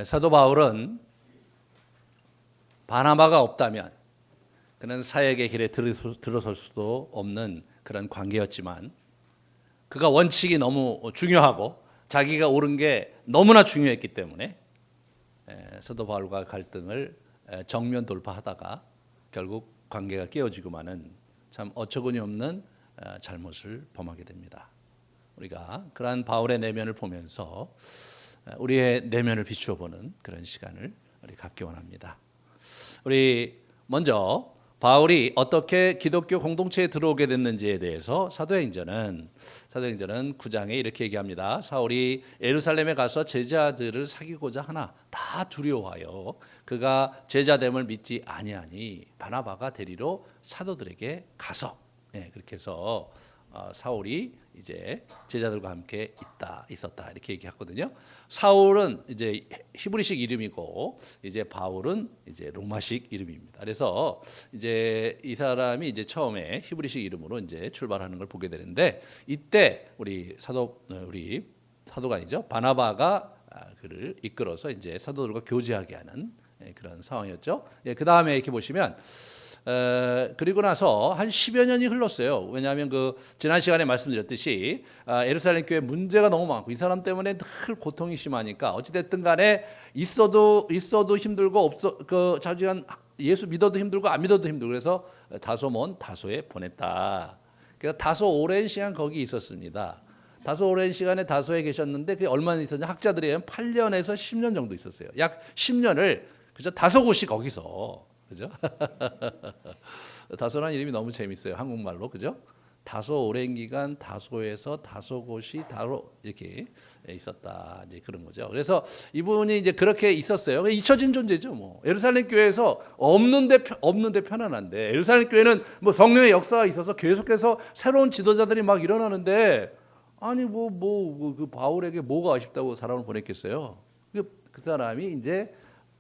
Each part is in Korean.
사도 바울은 바나바가 없다면 그는 사역의 길에 들어설 수도 없는 그런 관계였지만, 그가 원칙이 너무 중요하고 자기가 옳은 게 너무나 중요했기 때문에 사도 바울과 갈등을 정면 돌파하다가 결국 관계가 깨어지고만은 참 어처구니 없는 잘못을 범하게 됩니다. 우리가 그러한 바울의 내면을 보면서 우리의 내면을 비추어 보는 그런 시간을 우리 갖기 원합니다. 우리 먼저 바울이 어떻게 기독교 공동체에 들어오게 됐는지에 대해서 사도행전은 9장에 이렇게 얘기합니다. 사울이 예루살렘에 가서 제자들을 사귀고자 하나 다 두려워하여 그가 제자됨을 믿지 아니하니 바나바가 데리러 사도들에게 가서, 그렇게 해서 사울이 이제 제자들과 함께 있었다 이렇게 얘기했거든요. 사울은 이제 히브리식 이름이고 이제 바울은 이제 로마식 이름입니다. 그래서 이제 이 사람이 이제 처음에 히브리식 이름으로 이제 출발하는 걸 보게 되는데, 이때 우리 사도가 아니죠, 바나바가 그를 이끌어서 이제 사도들과 교제하게 하는 그런 상황이었죠. 그 다음에 이렇게 보시면. 그리고 나서 한 10여 년이 흘렀어요. 왜냐하면 지난 시간에 말씀드렸듯이 예루살렘 교회 문제가 너무 많고 이 사람 때문에 늘 고통이 심하니까 어찌됐든 간에 있어도 힘들고 자주한 예수 믿어도 힘들고 안 믿어도 힘들고, 그래서 다소에 보냈다. 그래서 다소 오랜 시간 거기 있었습니다. 다소 오랜 시간에 다소에 계셨는데 그게 얼마나 있었냐, 학자들이 하면 8년에서 10년 정도 있었어요. 약 10년을 그저 다소 곳이 거기서, 그죠? 다소라는 이름이 너무 재밌어요. 한국말로, 그죠? 다소 오랜 기간 다소에서 다소 곳이 다로 이렇게 있었다, 이제 그런 거죠. 그래서 이분이 이제 그렇게 있었어요. 잊혀진 존재죠. 뭐 예루살렘 교회에서 없는데 편안한데, 예루살렘 교회는 뭐 성령의 역사가 있어서 계속해서 새로운 지도자들이 막 일어나는데, 아니 그 바울에게 뭐가 아쉽다고 사람을 보냈겠어요? 그 사람이 이제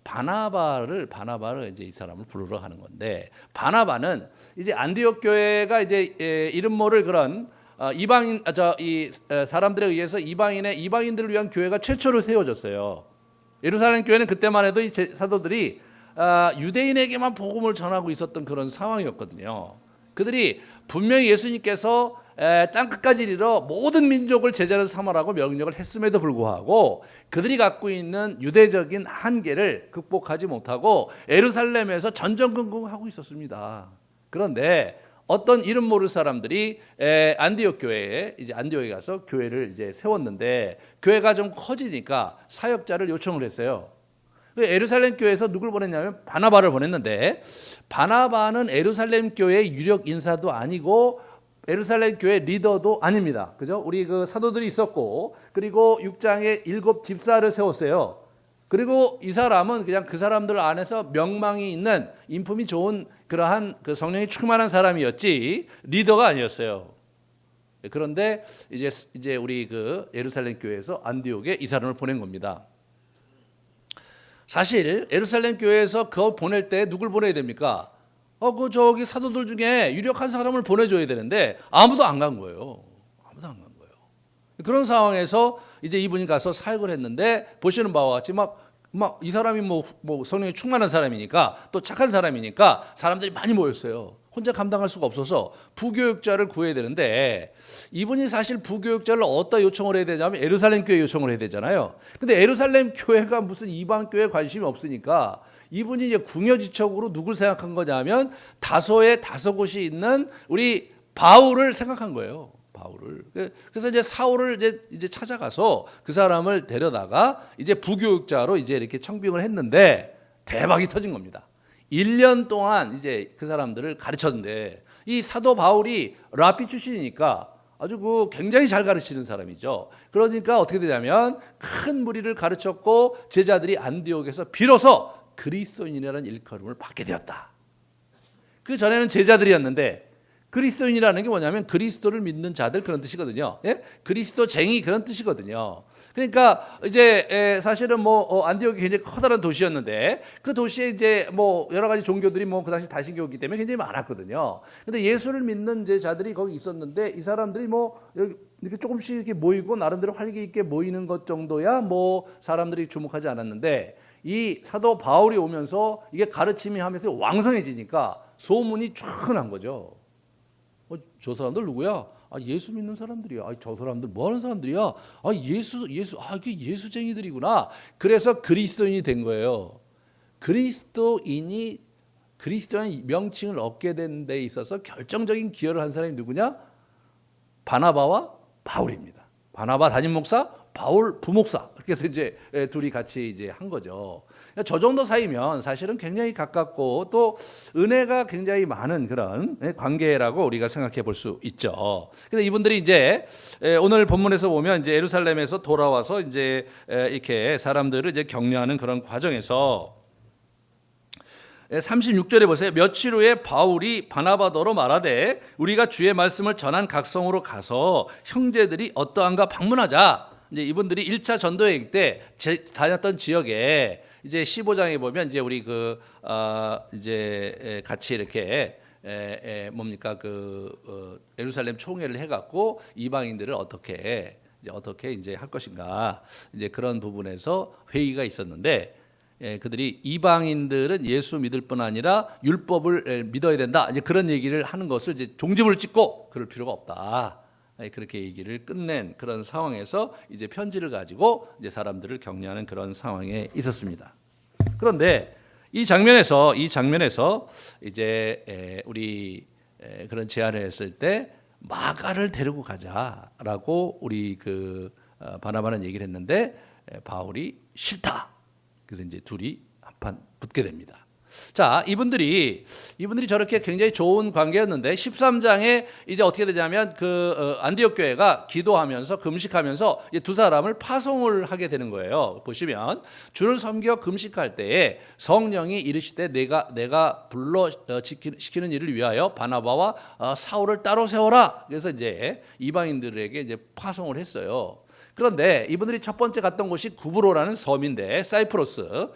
바나바를 이제 이 사람을 부르러 하는 건데, 바나바는 이제 안디옥 교회가 이제 이름 모를 그런 사람들에 의해서 이방인들을 위한 교회가 최초로 세워졌어요. 예루살렘 교회는 그때만 해도 이 사도들이 유대인에게만 복음을 전하고 있었던 그런 상황이었거든요. 그들이 분명히 예수님께서 땅끝까지 이르러 모든 민족을 제자로 삼으라고 명령을 했음에도 불구하고 그들이 갖고 있는 유대적인 한계를 극복하지 못하고 예루살렘에서 전전긍긍하고 있었습니다. 그런데 어떤 이름 모를 사람들이 안디옥 교회에 가서 교회를 이제 세웠는데, 교회가 좀 커지니까 사역자를 요청을 했어요. 예루살렘 교회에서 누굴 보냈냐면 바나바를 보냈는데, 바나바는 예루살렘 교회의 유력 인사도 아니고 예루살렘 교회 리더도 아닙니다. 그죠? 우리 사도들이 있었고, 그리고 6장에 7 집사를 세웠어요. 그리고 이 사람은 그냥 그 사람들 안에서 명망이 있는, 인품이 좋은 그러한 성령이 충만한 사람이었지 리더가 아니었어요. 그런데 이제 우리 예루살렘 교회에서 안디옥에 이 사람을 보낸 겁니다. 사실 예루살렘 교회에서 그걸 보낼 때 누굴 보내야 됩니까? 저기 사도들 중에 유력한 사람을 보내줘야 되는데 아무도 안 간 거예요. 그런 상황에서 이제 이분이 가서 사역을 했는데, 보시는 바와 같이 이 사람이 성령이 충만한 사람이니까, 또 착한 사람이니까 사람들이 많이 모였어요. 혼자 감당할 수가 없어서 부교육자를 구해야 되는데, 이분이 사실 부교육자를 어디다 요청을 해야 되냐면 예루살렘 교회에 요청을 해야 되잖아요. 근데 예루살렘 교회가 무슨 이방 교회에 관심이 없으니까 이분이 이제 궁여지책으로 누굴 생각한 거냐면 다소 곳이 있는 우리 바울을 생각한 거예요. 바울을. 그래서 이제 사울을 이제 찾아가서 그 사람을 데려다가 이제 부교육자로 이제 이렇게 청빙을 했는데 대박이 터진 겁니다. 1년 동안 이제 그 사람들을 가르쳤는데, 이 사도 바울이 라피 출신이니까 아주 굉장히 잘 가르치는 사람이죠. 그러니까 어떻게 되냐면 큰 무리를 가르쳤고 제자들이 안디옥에서 비로소 그리스도인이라는 일컬음을 받게 되었다. 그 전에는 제자들이었는데, 그리스도인이라는 게 뭐냐면 그리스도를 믿는 자들, 그런 뜻이거든요. 그리스도쟁이, 그런 뜻이거든요. 그러니까 이제 사실은 안디옥이 굉장히 커다란 도시였는데, 그 도시에 이제 여러 가지 종교들이 그 당시 다신교였기 때문에 굉장히 많았거든요. 근데 예수를 믿는 제 자들이 거기 있었는데, 이 사람들이 여기 이렇게 조금씩 이렇게 모이고 나름대로 활기 있게 모이는 것 정도야 뭐 사람들이 주목하지 않았는데, 이 사도 바울이 오면서 이게 가르침이 하면서 왕성해지니까 소문이 쫙 난 거죠. 저 사람들 누구야? 예수 믿는 사람들이야. 저 사람들 뭐 하는 사람들이야? 예수, 이게 예수쟁이들이구나. 그래서 그리스도인이 된 거예요. 그리스도인 명칭을 얻게 된 데 있어서 결정적인 기여를 한 사람이 누구냐? 바나바와 바울입니다. 바나바 담임 목사, 바울 부목사. 그래서 이제 둘이 같이 이제 한 거죠. 저 정도 사이면 사실은 굉장히 가깝고 또 은혜가 굉장히 많은 그런 관계라고 우리가 생각해 볼 수 있죠. 근데 이분들이 이제 오늘 본문에서 보면 이제 예루살렘에서 돌아와서 이제 이렇게 사람들을 이제 격려하는 그런 과정에서 36절에 보세요. 며칠 후에 바울이 바나바더로 말하되 우리가 주의 말씀을 전한 각성으로 가서 형제들이 어떠한가 방문하자. 이제 이분들이 1차 전도여행 때 다녔던 지역에 이제 15장에 보면 이제 우리 이제 같이 이렇게 예루살렘 총회를 해갖고 이방인들을 어떻게 이제 할 것인가, 이제 그런 부분에서 회의가 있었는데, 그들이 이방인들은 예수 믿을 뿐 아니라 율법을 믿어야 된다, 이제 그런 얘기를 하는 것을 이제 종집을 찍고 그럴 필요가 없다, 그렇게 얘기를 끝낸 그런 상황에서 이제 편지를 가지고 이제 사람들을 격려하는 그런 상황에 있었습니다. 그런데 이 장면에서 이제 우리 그런 제안을 했을 때 마가를 데리고 가자라고 우리 바나바는 얘기를 했는데 바울이 싫다. 그래서 이제 둘이 한판 붙게 됩니다. 자, 이분들이 저렇게 굉장히 좋은 관계였는데 13장에 이제 어떻게 되냐면 안디옥 교회가 기도하면서 금식하면서 두 사람을 파송을 하게 되는 거예요. 보시면 주를 섬겨 금식할 때에 성령이 이르시되 내가 불러 시키는 일을 위하여 바나바와 사울을 따로 세워라. 그래서 이제 이방인들에게 이제 파송을 했어요. 그런데 이분들이 첫 번째 갔던 곳이 구브로라는 섬인데, 사이프러스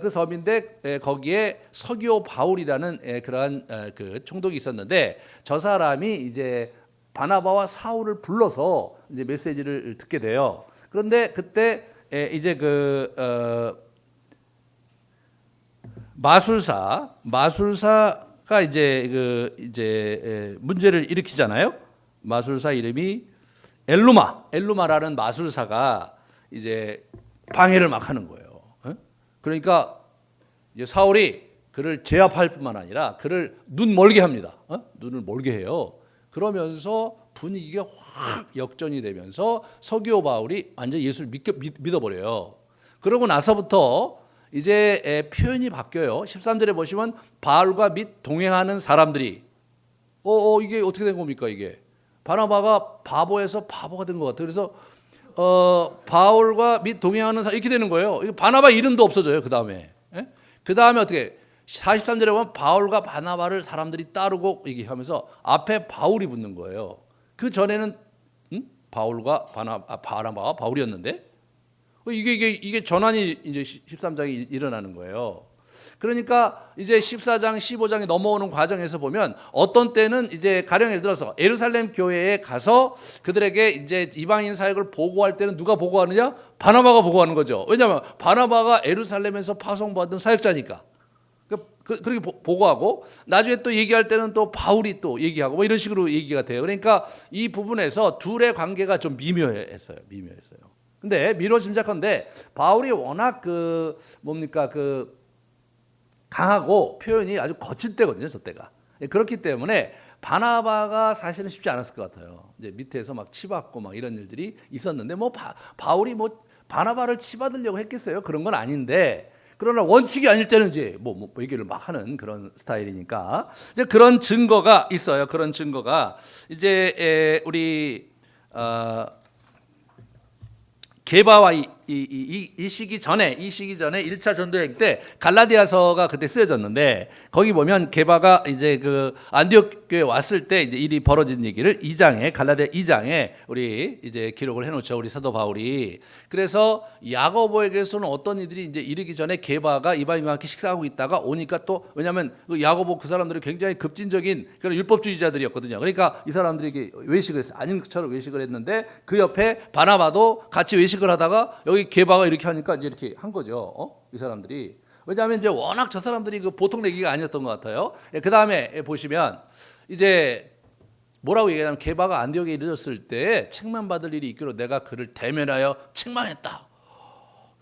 그 섬인데 거기에 서기오 바울이라는 그러한 총독이 있었는데, 저 사람이 이제 바나바와 사울을 불러서 이제 메시지를 듣게 돼요. 그런데 그때 이제 마술사가 이제 문제를 일으키잖아요. 마술사 이름이 엘루마라는 마술사가 이제 방해를 막 하는 거예요. 그러니까 이제 사울이 그를 제압할 뿐만 아니라 그를 눈 멀게 합니다. 눈을 멀게 해요. 그러면서 분위기가 확 역전이 되면서 서기오 바울이 완전 예수를 믿어버려요. 그러고 나서부터 이제 표현이 바뀌어요. 13절에 보시면 바울과 및 동행하는 사람들이 이게 어떻게 된 겁니까 이게? 바나바가 바보에서 바보가 된 것 같아요. 그래서 바울과 및 동행하는 사람 이렇게 되는 거예요. 바나바 이름도 없어져요. 그 다음에 어떻게 43절에 보면 바울과 바나바를 사람들이 따르고 얘기하면서 앞에 바울이 붙는 거예요. 그 전에는 바울과 바나바가 바울이었는데 이게 전환이 이제 13장이 일어나는 거예요. 그러니까 이제 14장, 15장에 넘어오는 과정에서 보면 어떤 때는 이제 가령 예를 들어서 예루살렘 교회에 가서 그들에게 이제 이방인 사역을 보고할 때는 누가 보고하느냐? 바나바가 보고하는 거죠. 왜냐하면 바나바가 예루살렘에서 파송받은 사역자니까. 그렇게 보고하고 나중에 또 얘기할 때는 또 바울이 또 얘기하고 뭐 이런 식으로 얘기가 돼요. 그러니까 이 부분에서 둘의 관계가 좀 미묘했어요. 근데 미뤄 짐작한데 바울이 워낙 강하고 표현이 아주 거칠 때거든요, 저 때가. 그렇기 때문에 바나바가 사실은 쉽지 않았을 것 같아요. 이제 밑에서 막 치받고 막 이런 일들이 있었는데 바울이 바나바를 치받으려고 했겠어요? 그런 건 아닌데, 그러나 원칙이 아닐 때는 이제 뭐 얘기를 막 하는 그런 스타일이니까 이제 그런 증거가 있어요. 그런 증거가 이제 우리 이 시기 전에 1차 전도여행 때 갈라디아서가 그때 쓰여졌는데 거기 보면 게바가 이제 그 안디옥 교회 왔을 때 이제 일이 벌어진 얘기를 2장에 갈라디아 2장에 우리 이제 기록을 해놓죠. 우리 사도 바울이. 그래서 야고보에게서는 어떤 이들이 이제 이르기 전에 게바가 이방인과 함께 식사하고 있다가 오니까 또 왜냐하면 그 야고보 그 사람들이 굉장히 급진적인 그런 율법주의자들이었거든요. 그러니까 이 사람들에게 외식을 했어요. 아닌 것처럼 외식을 했는데 그 옆에 바나바도 같이 외식을 하다가 여기 게바가 이렇게 하니까 이제 이렇게 한 거죠. 이 사람들이. 왜냐하면 이제 워낙 저 사람들이 그 보통 내기가 아니었던 것 같아요. 그 다음에 보시면 이제 뭐라고 얘기하냐면 게바가 안디옥에 이르렀을 때 책망받을 일이 있기로 내가 그를 대면하여 책망했다.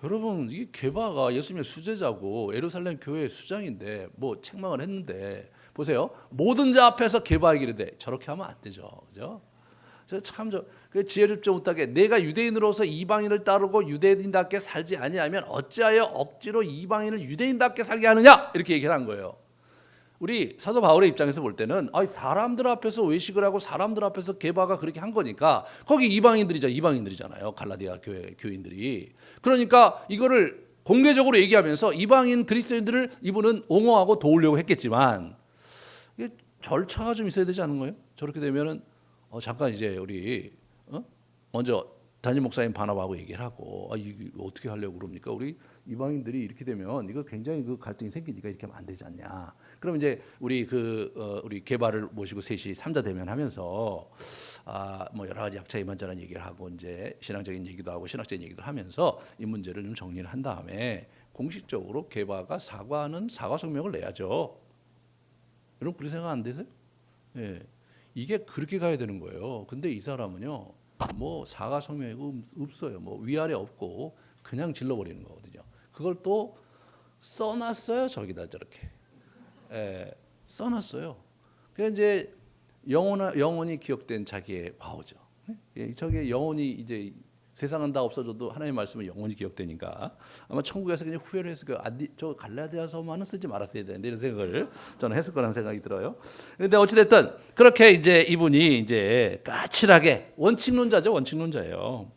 여러분 이 게바가 예수님의 수제자고 예루살렘 교회의 수장인데 뭐 책망을 했는데 보세요. 모든 자 앞에서 게바에게 이르되 저렇게 하면 안 되죠. 그죠? 그 지혜를 좀 못하게 내가 유대인으로서 이방인을 따르고 유대인답게 살지 아니하면 어찌하여 억지로 이방인을 유대인답게 살게 하느냐 이렇게 얘기를 한 거예요. 우리 사도 바울의 입장에서 볼 때는 사람들 앞에서 외식을 하고 사람들 앞에서 게바가 그렇게 한 거니까 거기 이방인들이잖아요. 갈라디아 교인들이. 그러니까 이거를 공개적으로 얘기하면서 이방인 그리스도인들을 이분은 옹호하고 도우려고 했겠지만 이게 절차가 좀 있어야 되지 않은 거예요? 저렇게 되면은 잠깐 이제 우리 먼저 담임 목사님 바나바하고 얘기를 하고 이거 어떻게 하려고 그럽니까? 우리 이방인들이 이렇게 되면 이거 굉장히 그 갈등이 생기니까 이렇게 하면 안 되지 않냐? 그럼 이제 우리 우리 게바를 모시고 셋이 3자 대면하면서 뭐 여러 가지 약차 이만저런 얘기를 하고 이제 신앙적인 얘기도 하고 신학적인 얘기도 하면서 이 문제를 좀 정리를 한 다음에 공식적으로 게바가 사과하는 사과 성명을 내야죠. 여러분 그렇게 생각 안 되세요? 예. 이게 그렇게 가야 되는 거예요. 근데 이 사람은요, 뭐 사과 성명이 없어요. 뭐 위아래 없고 그냥 질러버리는 거거든요. 그걸 또 써놨어요. 저기다 저렇게. 예, 써놨어요. 그래서 이제 영원히 기억된 자기의 과오죠. 예, 저게 영원히 이제 세상은 다 없어져도 하나님의 말씀은 영원히 기억되니까 아마 천국에서 그냥 후회를 했을 거예요. 저 갈라디아서만은 쓰지 말았어야 되는데 이런 생각을 저는 했을 거라는 생각이 들어요. 그런데 어찌됐든 그렇게 이제 이분이 이제 까칠하게 원칙론자예요.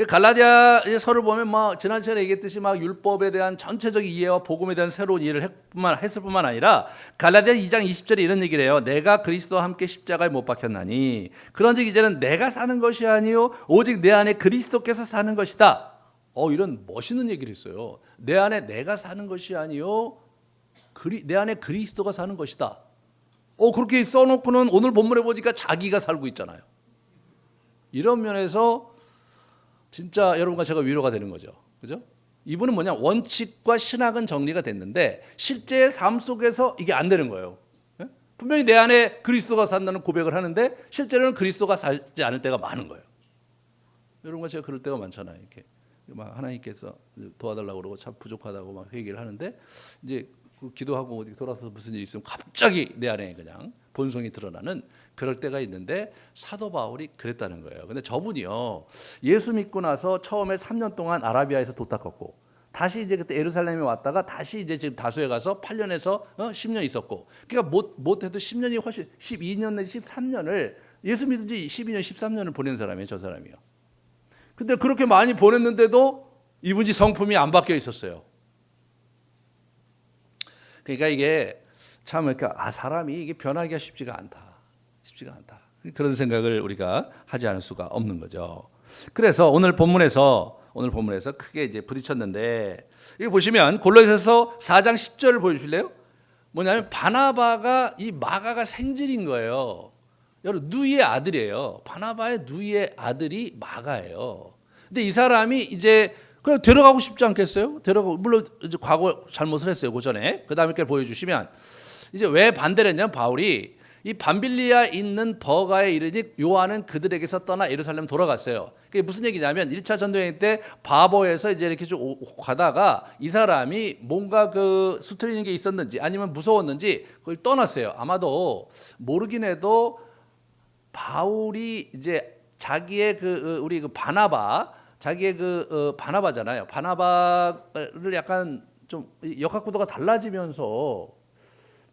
갈라디아서를 보면 막 지난 시간에 얘기했듯이 막 율법에 대한 전체적인 이해와 복음에 대한 새로운 이해를 했을 뿐만 아니라 갈라디아 2장 20절에 이런 얘기를 해요. 내가 그리스도와 함께 십자가에 못 박혔나니 그런즉 이제는 내가 사는 것이 아니요 오직 내 안에 그리스도께서 사는 것이다. 이런 멋있는 얘기를 했어요. 내 안에 내가 사는 것이 아니요 내 안에 그리스도가 사는 것이다. 그렇게 써놓고는 오늘 본문에 보니까 자기가 살고 있잖아요. 이런 면에서 진짜 여러분과 제가 위로가 되는 거죠. 그죠? 이분은 뭐냐? 원칙과 신학은 정리가 됐는데 실제의 삶 속에서 이게 안 되는 거예요. 분명히 내 안에 그리스도가 산다는 고백을 하는데 실제로는 그리스도가 살지 않을 때가 많은 거예요. 여러분과 제가 그럴 때가 많잖아요. 이렇게 막 하나님께서 도와달라고 그러고 참 부족하다고 막 회개를 하는데 이제 기도하고 어디 돌아서 무슨 일이 있으면 갑자기 내 안에 그냥 본성이 드러나는 그럴 때가 있는데 사도 바울이 그랬다는 거예요. 근데 저분이요 예수 믿고 나서 처음에 3년 동안 아라비아에서 도닦았고 다시 이제 그때 예루살렘에 왔다가 다시 이제 지금 다소에 가서 8년에서 10년 있었고 그러니까 못해도 10년이 훨씬 12년 내지 13년을 예수 믿은 지 12년 13년을 보낸 사람이에요. 저 사람이요. 근데 그렇게 많이 보냈는데도 이분이 성품이 안 바뀌어 있었어요. 그러니까 이게 참 그러니까 사람이 이게 변하기가 쉽지가 않다. 그런 생각을 우리가 하지 않을 수가 없는 거죠. 그래서 오늘 본문에서 크게 이제 부딪혔는데 여기 보시면 골로새서 4장 10절을 보여주실래요? 뭐냐면 바나바가 이 마가가 생질인 거예요. 여러분 누이의 아들이에요. 바나바의 누이의 아들이 마가예요. 근데 이 사람이 이제 그냥 데려가고 싶지 않겠어요? 물론 이제 과거 잘못을 했어요. 그 전에. 그 다음에 걸 보여주시면 이제 왜 반대를 했냐면 바울이 이 밤빌리아 있는 버가에 이르니 요한은 그들에게서 떠나 예루살렘 돌아갔어요. 그게 무슨 얘기냐면 1차 전도여행 때 바보에서 이제 이렇게 좀 가다가 이 사람이 뭔가 그 수틀리는 게 있었는지 아니면 무서웠는지 그걸 떠났어요. 아마도 모르긴 해도 바울이 이제 자기의 우리 자기의 바나바잖아요. 바나바를 약간 좀 역학구도가 달라지면서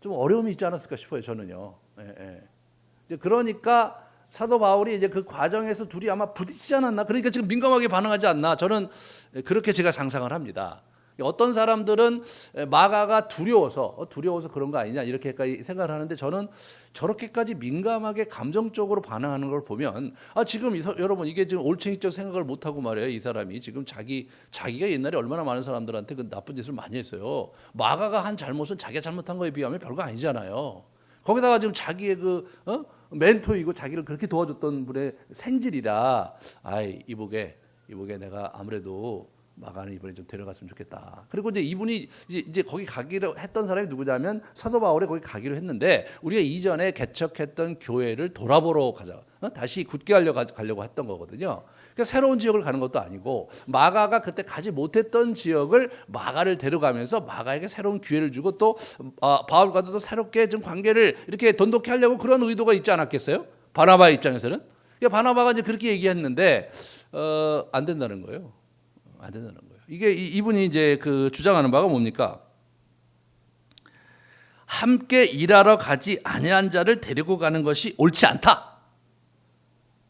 좀 어려움이 있지 않았을까 싶어요. 저는요. 예. 그러니까 사도 바울이 이제 그 과정에서 둘이 아마 부딪히지 않았나? 그러니까 지금 민감하게 반응하지 않나? 저는 그렇게 제가 상상을 합니다. 어떤 사람들은 마가가 두려워서 그런 거 아니냐 이렇게까지 생각을 하는데 저는 저렇게까지 민감하게 감정적으로 반응하는 걸 보면 지금 여러분 이게 지금 올챙이적 생각을 못 하고 말이에요. 이 사람이 지금 자기가 옛날에 얼마나 많은 사람들한테 그 나쁜 짓을 많이 했어요. 마가가 한 잘못은 자기가 잘못한 거에 비하면 별거 아니잖아요. 거기다가 지금 자기의 멘토이고 자기를 그렇게 도와줬던 분의 생질이라 이복에 내가 아무래도 마가는 이번에 좀 데려갔으면 좋겠다. 그리고 이제 이분이 이제 거기 가기로 했던 사람이 누구냐면 사도 바울이 거기 가기로 했는데 우리가 이전에 개척했던 교회를 돌아보러 가자. 다시 굳게 가려고 했던 거거든요. 그러니까 새로운 지역을 가는 것도 아니고 마가가 그때 가지 못했던 지역을 마가를 데려가면서 마가에게 새로운 기회를 주고 또 바울과도 또 새롭게 좀 관계를 이렇게 돈독히 하려고 그런 의도가 있지 않았겠어요? 바나바의 입장에서는. 그러니까 바나바가 이제 그렇게 얘기했는데 안 된다는 거예요. 안 된다는 거예요. 이게 이분이 이제 그 주장하는 바가 뭡니까? 함께 일하러 가지 아니한 자를 데리고 가는 것이 옳지 않다.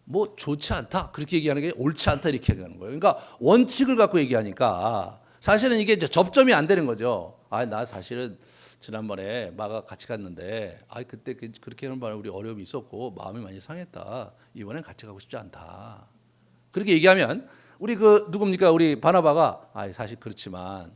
뭐 좋지 않다. 그렇게 얘기하는 게 옳지 않다 이렇게 얘기하는 거예요. 그러니까 원칙을 갖고 얘기하니까 사실은 이게 이제 접점이 안 되는 거죠. 나 사실은 지난번에 마가 같이 갔는데 그때 그렇게 하는 바람에 우리 어려움이 있었고 마음이 많이 상했다. 이번엔 같이 가고 싶지 않다. 그렇게 얘기하면 우리 누굽니까? 우리 바나바가 사실 그렇지만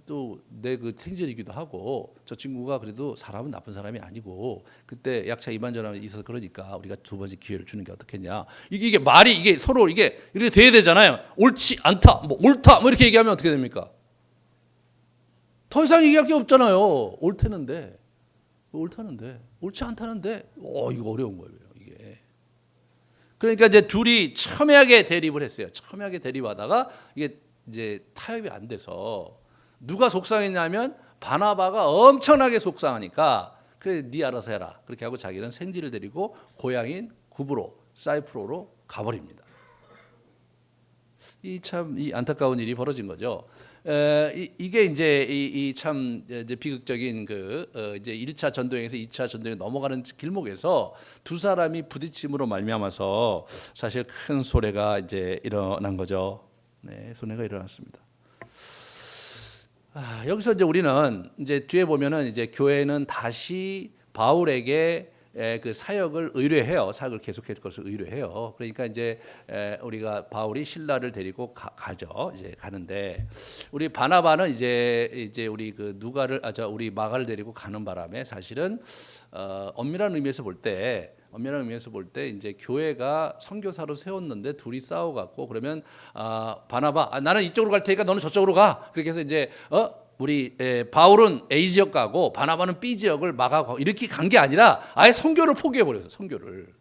또 내 생질이기도 하고 저 친구가 그래도 사람은 나쁜 사람이 아니고 그때 약차 이만저만 있어서 그러니까 우리가 두 번째 기회를 주는 게 어떻겠냐. 이게 말이 이게 서로 이게 이렇게 돼야 되잖아요. 옳지 않다, 뭐 옳다, 뭐 이렇게 얘기하면 어떻게 됩니까? 더 이상 얘기할 게 없잖아요. 옳다는데 옳지 않다는데 이거 어려운 거예요. 그러니까 이제 둘이 첨예하게 대립을 했어요. 첨예하게 대립하다가 이게 이제 타협이 안 돼서 누가 속상했냐면 바나바가 엄청나게 속상하니까 그래 네 알아서 해라. 그렇게 하고 자기는 생지를 데리고 고향인 구브로 사이프로로 가버립니다. 이 안타까운 일이 벌어진 거죠. 이게 이제 참 이제 비극적인 이제 1차 전도행에서 2차 전도행 넘어가는 길목에서 두 사람이 부딪힘으로 말미암아서 사실 큰 소래가 이제 일어난 거죠. 네, 소래가 일어났습니다. 여기서 이제 우리는 이제 뒤에 보면은 이제 교회는 다시 바울에게 그 사역을 의뢰해요. 사역을 계속할 것을 의뢰해요. 그러니까 이제 우리가 바울이 신라를 데리고 가죠. 이제 가는데 우리 바나바는 이제 우리 우리 마가를 데리고 가는 바람에 사실은 엄밀한 의미에서 볼 때 이제 교회가 선교사로 세웠는데 둘이 싸워갖고 그러면 바나바 나는 이쪽으로 갈 테니까 너는 저쪽으로 가. 그렇게 해서 이제 우리 바울은 A 지역 가고 바나바는 B 지역을 막아가고 이렇게 간 게 아니라 아예 선교를 포기해 버렸어요. 선교를.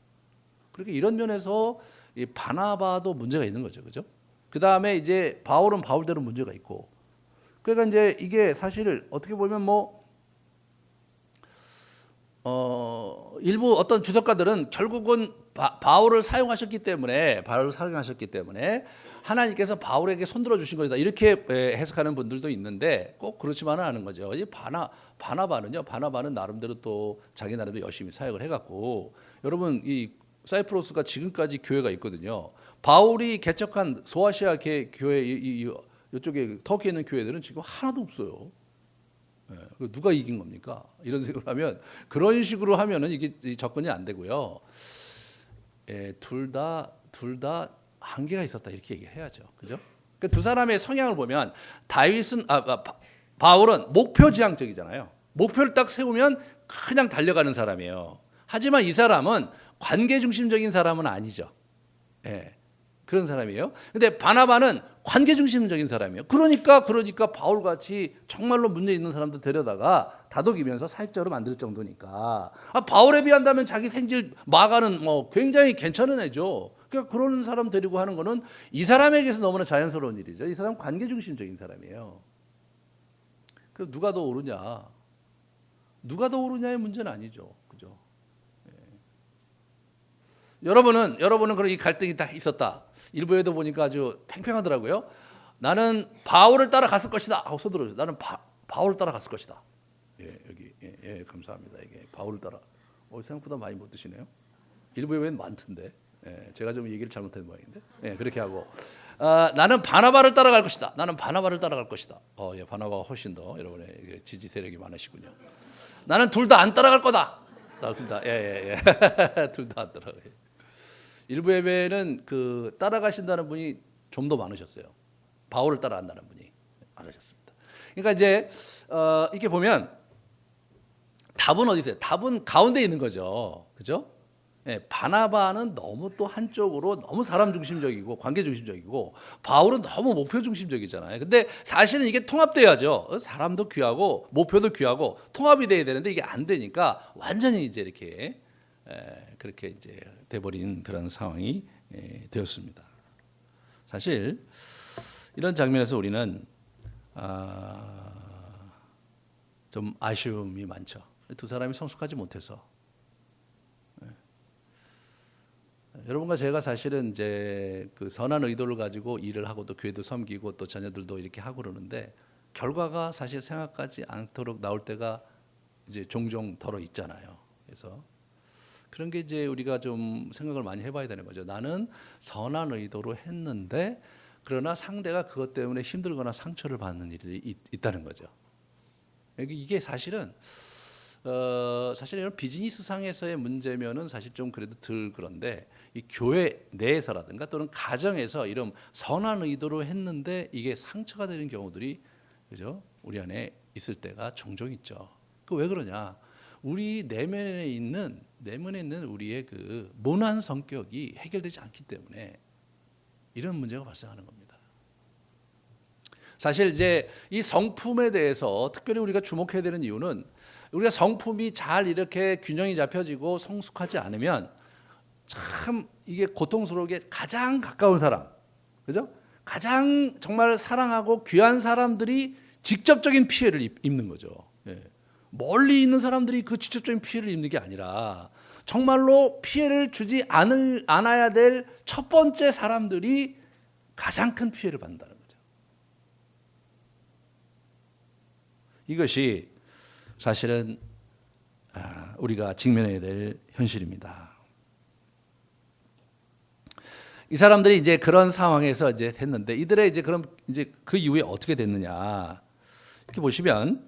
그렇게 이런 면에서 이 바나바도 문제가 있는 거죠, 그죠? 그 다음에 이제 바울은 바울대로 문제가 있고. 그러니까 이제 이게 사실 어떻게 보면 일부 어떤 주석가들은 결국은 바울을 사용하셨기 때문에 하나님께서 바울에게 손들어 주신 것이다 이렇게 해석하는 분들도 있는데 꼭 그렇지만은 않은 거죠. 이 바나바는 나름대로 또 자기 나름대로 열심히 사역을 해갖고 여러분 이 사이프러스가 지금까지 교회가 있거든요. 바울이 개척한 소아시아 교회 이쪽에 터키에 있는 교회들은 지금 하나도 없어요. 누가 이긴 겁니까? 이런 생각을 하면 그런 식으로 하면은 이게 접근이 안 되고요. 둘 다 한계가 있었다 이렇게 얘기해야죠, 그죠? 그러니까 두 사람의 성향을 보면 바울은 목표지향적이잖아요. 목표를 딱 세우면 그냥 달려가는 사람이에요. 하지만 이 사람은 관계 중심적인 사람은 아니죠. 그런 사람이에요. 근데 바나바는 관계 중심적인 사람이에요. 그러니까 바울같이 정말로 문제 있는 사람들 데려다가 다독이면서 사역자로 만들 정도니까 바울에 비한다면 자기 생질 마가는 굉장히 괜찮은 애죠. 그러니까 그런 사람 데리고 하는 거는 이 사람에게서 너무나 자연스러운 일이죠. 이 사람 관계 중심적인 사람이에요. 그래서 누가 더 옳으냐의 문제는 아니죠. 그죠? 여러분은 그런 이 갈등이 딱 있었다. 일부에도 보니까 아주 팽팽하더라고요. 나는 바울을 따라갔을 것이다 하고 서두르죠. 나는 바울을 따라갔을 것이다. 여기 감사합니다. 이게 바울을 따라. 생각보다 많이 못 드시네요. 일부 예배는 많던데. 예, 제가 좀 얘기를 잘못한 모양인데. 예, 그렇게 하고 나는 바나바를 따라갈 것이다. 나는 바나바를 따라갈 것이다. 예, 바나바가 훨씬 더 여러분의 지지 세력이 많으시군요. 나는 둘 다 안 따라갈 거다. 둘 다, 예. 둘 다 안 따라가요. 일부 예배는 그 따라가신다는 분이 좀 더 많으셨어요. 바울을 따라간다는 분이 많으셨습니다. 그러니까 이제 이렇게 보면 답은 어디 있어요? 답은 가운데 있는 거죠. 그죠? 예, 바나바는 너무 또 한쪽으로 너무 사람 중심적이고 관계 중심적이고 바울은 너무 목표 중심적이잖아요. 근데 사실은 이게 통합돼야죠. 사람도 귀하고 목표도 귀하고 통합이 돼야 되는데 이게 안 되니까 완전히 이제 이렇게 그렇게 이제 돼버린 그런 상황이 되었습니다. 사실 이런 장면에서 우리는 좀 아쉬움이 많죠. 두 사람이 성숙하지 못해서. 여러분과 제가 사실은 이제 그 선한 의도를 가지고 일을 하고 또 교회도 섬기고 또 자녀들도 이렇게 하고 그러는데 결과가 사실 생각하지 않도록 나올 때가 이제 종종 덜어 있잖아요. 그래서 그런 게 이제 우리가 좀 생각을 많이 해봐야 되는 거죠. 나는 선한 의도로 했는데 그러나 상대가 그것 때문에 힘들거나 상처를 받는 일이 있다는 거죠. 이게 사실은 사실 이런 비즈니스 상에서의 문제면은 사실 좀 그래도 덜 그런데 이 교회 내에서라든가 또는 가정에서 이런 선한 의도로 했는데 이게 상처가 되는 경우들이 그죠? 우리 안에 있을 때가 종종 있죠. 그 왜 그러냐? 우리 내면에 있는 우리의 그 모난 성격이 해결되지 않기 때문에 이런 문제가 발생하는 겁니다. 사실 이제 이 성품에 대해서 특별히 우리가 주목해야 되는 이유는 우리가 성품이 잘 이렇게 균형이 잡혀지고 성숙하지 않으면 참 이게 고통스러우게 가장 가까운 사람, 그죠? 가장 정말 사랑하고 귀한 사람들이 직접적인 피해를 입는 거죠. 예. 멀리 있는 사람들이 그 직접적인 피해를 입는 게 아니라 정말로 피해를 주지 않아야 될 첫 번째 사람들이 가장 큰 피해를 받는다는 거죠. 이것이 사실은 우리가 직면해야 될 현실입니다. 이 사람들이 이제 그런 상황에서 이제 됐는데 이들의 이제 그럼 이제 그 이후에 어떻게 됐느냐 이렇게 보시면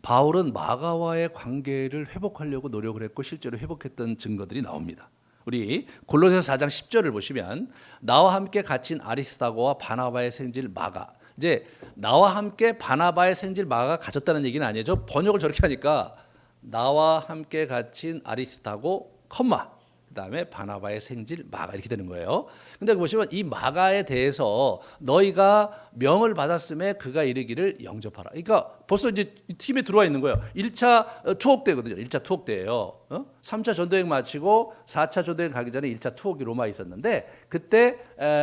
바울은 마가와의 관계를 회복하려고 노력을 했고 실제로 회복했던 증거들이 나옵니다. 우리 골로새서 4장 10절을 보시면 나와 함께 갇힌 아리스다고와 바나바의 생질 마가 이제 나와 함께 바나바의 생질 마가가 가졌다는 얘기는 아니에요. 저 번역을 저렇게 하니까 나와 함께 갇힌 아리스다고 컴마 그다음에 바나바의 생질 마가 이렇게 되는 거예요. 근데 보시면 이 마가에 대해서 너희가 명을 받았음에 그가 이르기를 영접하라. 그러니까 벌써 이제 팀에 들어와 있는 거예요. 1차 투옥대거든요. 1차 투옥대예요. 3차 전도행 마치고 4차 전도행 가기 전에 1차 투옥이 로마에 있었는데 그때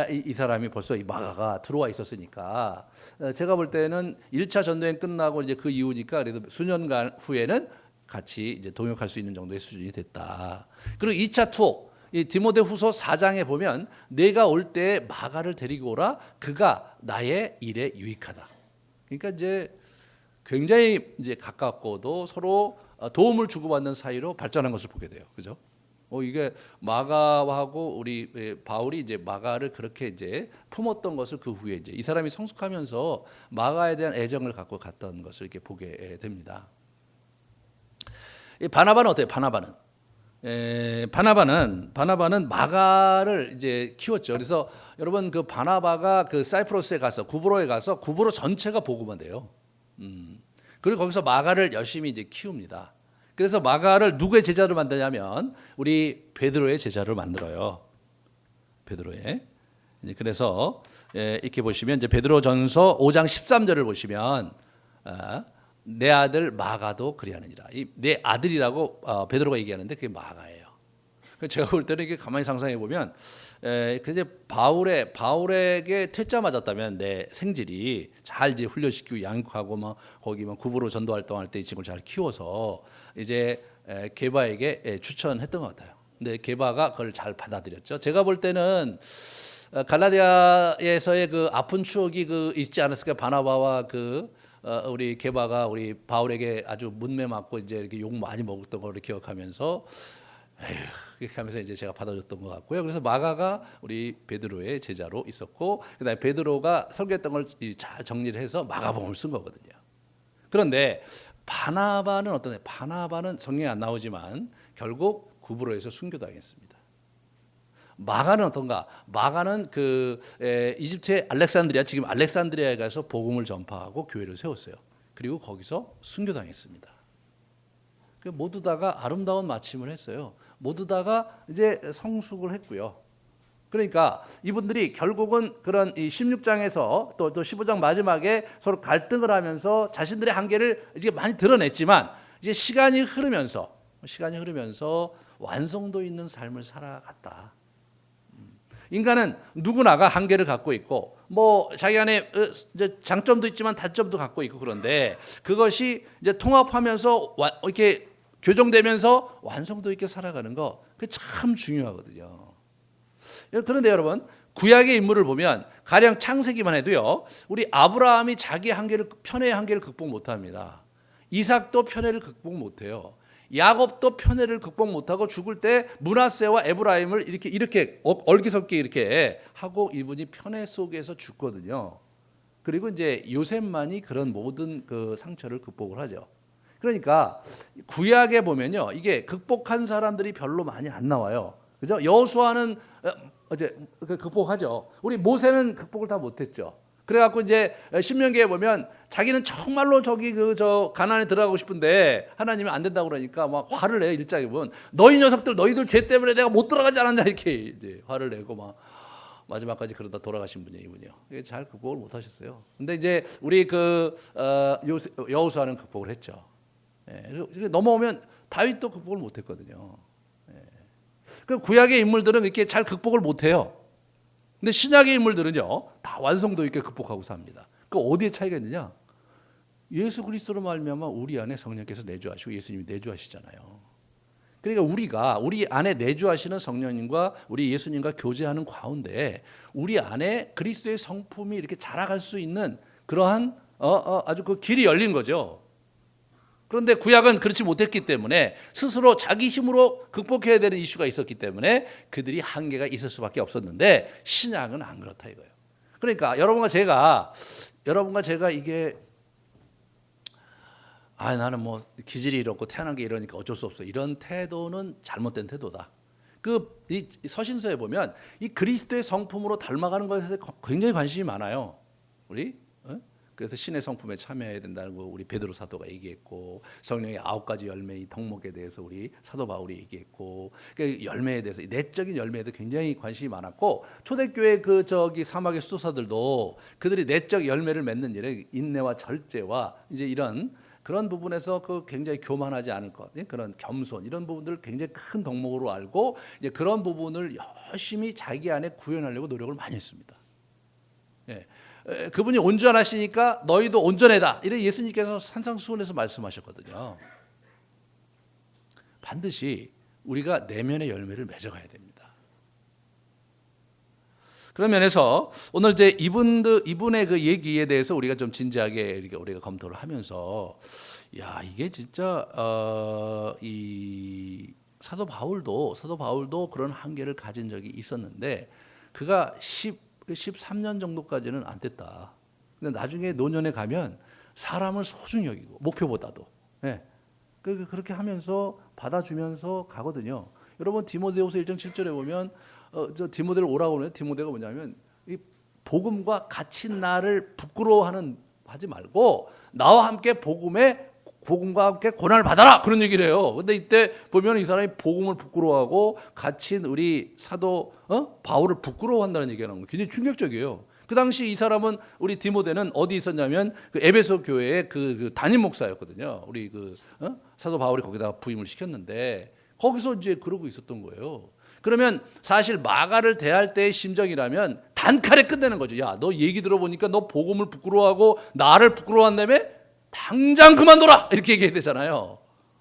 이 사람이 벌써 이 마가가 들어와 있었으니까 제가 볼 때는 1차 전도행 끝나고 이제 그 이후니까 그래도 수년간 후에는 같이 이제 동역할 수 있는 정도의 수준이 됐다. 그리고 2차 투옥, 이 디모데후서 4장에 보면 내가 올 때 마가를 데리고 오라. 그가 나의 일에 유익하다. 그러니까 이제 굉장히 이제 가깝고도 서로 도움을 주고받는 사이로 발전한 것을 보게 돼요. 그죠? 이게 마가하고 우리 바울이 이제 마가를 그렇게 이제 품었던 것을 그 후에 이제 이 사람이 성숙하면서 마가에 대한 애정을 갖고 갔던 것을 이렇게 보게 됩니다. 바나바는 어때요? 바나바는 마가를 이제 키웠죠. 그래서 여러분 그 바나바가 그 사이프러스에 가서 구브로에 가서 구브로 전체가 복음화 돼요. 그리고 거기서 마가를 열심히 이제 키웁니다. 그래서 마가를 누구의 제자로 만드냐면 우리 베드로의 제자를 만들어요. 베드로의. 그래서 이렇게 보시면 이제 베드로전서 5장 13절을 보시면 내 아들 마가도 그리하느니라. 내 아들이라고 베드로가 얘기하는데 그게 마가예요. 제가 볼 때는 이게 가만히 상상해 보면 이제 바울에게 퇴짜 맞았다면 내 생질이 잘 이제 훈련시키고 양육하고 막 거기 막 구부로 전도 활동할 때 이 친구를 잘 키워서 이제 게바에게 추천했던 것 같아요. 근데 게바가 그걸 잘 받아들였죠. 제가 볼 때는 갈라디아에서의 그 아픈 추억이 그 있지 않았을까? 바나바와 우리 게바가 우리 바울에게 아주 문매 맞고 이제 이렇게 욕 많이 먹었던 걸 기억하면서 그렇게 하면서 이제 제가 받아줬던 것 같고요. 그래서 마가가 우리 베드로의 제자로 있었고, 그다음에 베드로가 설교했던 걸 잘 정리를 해서 마가복음을 쓴 거거든요. 그런데 바나바는 어떠냐? 바나바는 성경에 안 나오지만 결국 구브로에서 순교당했습니다. 마가는 어떤가? 마가는 이집트의 알렉산드리아, 지금 알렉산드리아에 가서 복음을 전파하고 교회를 세웠어요. 그리고 거기서 순교당했습니다. 모두 다가 아름다운 마침을 했어요. 모두 다가 이제 성숙을 했고요. 그러니까 이분들이 결국은 그런 이 16장에서 또 15장 마지막에 서로 갈등을 하면서 자신들의 한계를 이제 많이 드러냈지만, 이제 시간이 흐르면서 완성도 있는 삶을 살아갔다. 인간은 누구나가 한계를 갖고 있고, 뭐 자기 안에 이제 장점도 있지만 단점도 갖고 있고, 그런데 그것이 이제 통합하면서 이렇게 교정되면서 완성도 있게 살아가는 거, 그게 참 중요하거든요. 그런데 여러분, 구약의 인물을 보면 가령 창세기만 해도요, 우리 아브라함이 자기 편애의 한계를 극복 못합니다. 이삭도 편애를 극복 못해요. 야곱도 편애를 극복 못하고 죽을 때 므낫세와 에브라임을 이렇게 얼기섭게 이렇게 하고 이분이 편애 속에서 죽거든요. 그리고 이제 요셉만이 그런 모든 그 상처를 극복을 하죠. 그러니까 구약에 보면요, 이게 극복한 사람들이 별로 많이 안 나와요. 그죠? 여호수아는 이제 극복하죠. 우리 모세는 극복을 다 못했죠. 그래갖고 이제 신명기에 보면 자기는 정말로 가나안에 들어가고 싶은데 하나님이 안 된다고 그러니까 막 화를 내요. 1장에 보면 너희 녀석들, 너희들 죄 때문에 내가 못 들어가지 않았냐, 이렇게 이제 화를 내고 막 마지막까지 그러다 돌아가신 분이에요, 이분이요. 잘 극복을 못 하셨어요. 근데 이제 우리 여호수아는 극복을 했죠. 넘어오면 다윗도 극복을 못 했거든요. 그 구약의 인물들은 이렇게 잘 극복을 못 해요. 근데 신약의 인물들은요, 다 완성도 있게 극복하고 삽니다. 그 어디에 차이가 있느냐? 예수 그리스도로 말미암아 우리 안에 성령께서 내주하시고 예수님이 내주하시잖아요. 그러니까 우리 안에 내주하시는 성령님과 우리 예수님과 교제하는 가운데 우리 안에 그리스도의 성품이 이렇게 자라갈 수 있는 그러한 아주 그 길이 열린 거죠. 그런데 구약은 그렇지 못했기 때문에 스스로 자기 힘으로 극복해야 되는 이슈가 있었기 때문에 그들이 한계가 있을 수밖에 없었는데, 신약은 안 그렇다 이거예요. 그러니까 여러분과 제가 이게 나는 뭐 기질이 이렇고 태어난 게 이러니까 어쩔 수 없어, 이런 태도는 잘못된 태도다. 이 서신서에 보면 이 그리스도의 성품으로 닮아가는 것에 굉장히 관심이 많아요. 그래서 신의 성품에 참여해야 된다는 거 우리 베드로 사도가 얘기했고, 성령의 9가지 열매의 덕목에 대해서 우리 사도 바울이 얘기했고, 그 열매에 대해서, 내적인 열매에 대해서 굉장히 관심이 많았고, 초대교회 사막의 수도사들도 그들이 내적 열매를 맺는 일에 인내와 절제와 이제 이런 그런 부분에서 굉장히 교만하지 않을 것, 그런 겸손, 이런 부분들을 굉장히 큰 덕목으로 알고 이제 그런 부분을 열심히 자기 안에 구현하려고 노력을 많이 했습니다. 그분이 온전하시니까 너희도 온전해다, 이래 예수님께서 산상수훈에서 말씀하셨거든요. 반드시 우리가 내면의 열매를 맺어가야 됩니다. 그런 면에서 오늘 이제 이분의 그 얘기에 대해서 우리가 좀 진지하게 우리가 검토를 하면서, 이게 진짜 이 사도 바울도 그런 한계를 가진 적이 있었는데 그가 13년 정도까지는 안 됐다. 근데 나중에 노년에 가면 사람을 소중히 여기고 목표보다도 그렇게 하면서 받아주면서 가거든요. 여러분 디모데후서 1장 7절에 보면 디모데를 오라고 그러면 디모데가 뭐냐면 이 복음과 같이 나를 부끄러워하지 말고 나와 함께 복음과 함께 고난을 받아라, 그런 얘기를 해요. 근데 이때 보면 이 사람이 복음을 부끄러워하고 갇힌 우리 사도 바울을 부끄러워한다는 얘기가 나오는 거예요. 굉장히 충격적이에요. 그 당시 이 사람은, 우리 디모데는 어디 있었냐면 그 에베소 교회의 그 담임 목사였거든요. 우리 사도 바울이 거기다가 부임을 시켰는데 거기서 이제 그러고 있었던 거예요. 그러면 사실 마가를 대할 때의 심정이라면 단칼에 끝내는 거죠. 야, 너 얘기 들어보니까 너 복음을 부끄러워하고 나를 부끄러워한다며? 당장 그만둬라, 이렇게 얘기해야 되잖아요.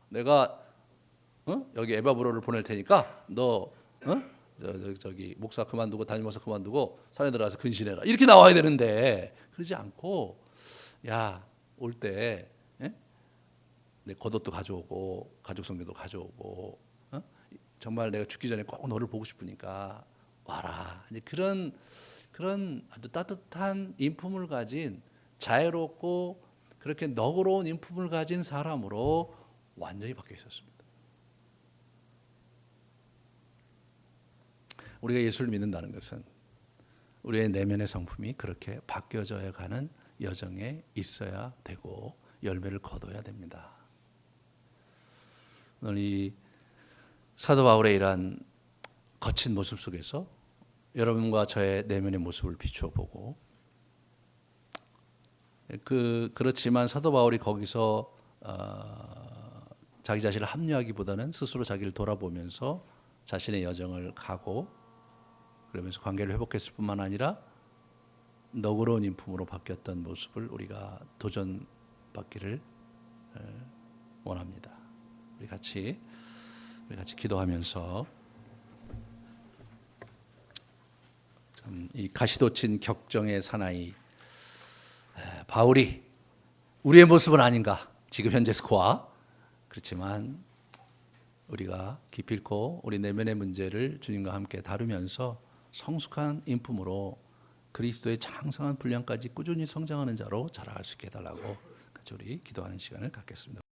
내가 여기 에바브로를 보낼 테니까 너 저기 목사 그만두고 담임 목사 그만두고 산에 들어가서 근신해라, 이렇게 나와야 되는데 그러지 않고, 올 때 내 겉옷도 가져오고 가족 성경도 가져오고 정말 내가 죽기 전에 꼭 너를 보고 싶으니까 와라. 이제 그런 아주 따뜻한 인품을 가진 자애롭고 그렇게 너그러운 인품을 가진 사람으로 완전히 바뀌어 있었습니다. 우리가 예수를 믿는다는 것은 우리의 내면의 성품이 그렇게 바뀌어져야 가는 여정에 있어야 되고 열매를 거둬야 됩니다. 오늘 이 사도 바울의 이러한 거친 모습 속에서 여러분과 저의 내면의 모습을 비추어 보고 그렇지만 사도 바울이 거기서 자기 자신을 합리화하기보다는 스스로 자기를 돌아보면서 자신의 여정을 가고 그러면서 관계를 회복했을 뿐만 아니라 너그러운 인품으로 바뀌었던 모습을 우리가 도전받기를 원합니다. 우리 같이 기도하면서 참 이 가시돋친 격정의 사나이 바울이 우리의 모습은 아닌가 지금 현재 스코어 그렇지만 우리가 기필코 우리 내면의 문제를 주님과 함께 다루면서 성숙한 인품으로 그리스도의 장성한 분량까지 꾸준히 성장하는 자로 자라갈 수 있게 해달라고 같이 우리 기도하는 시간을 갖겠습니다.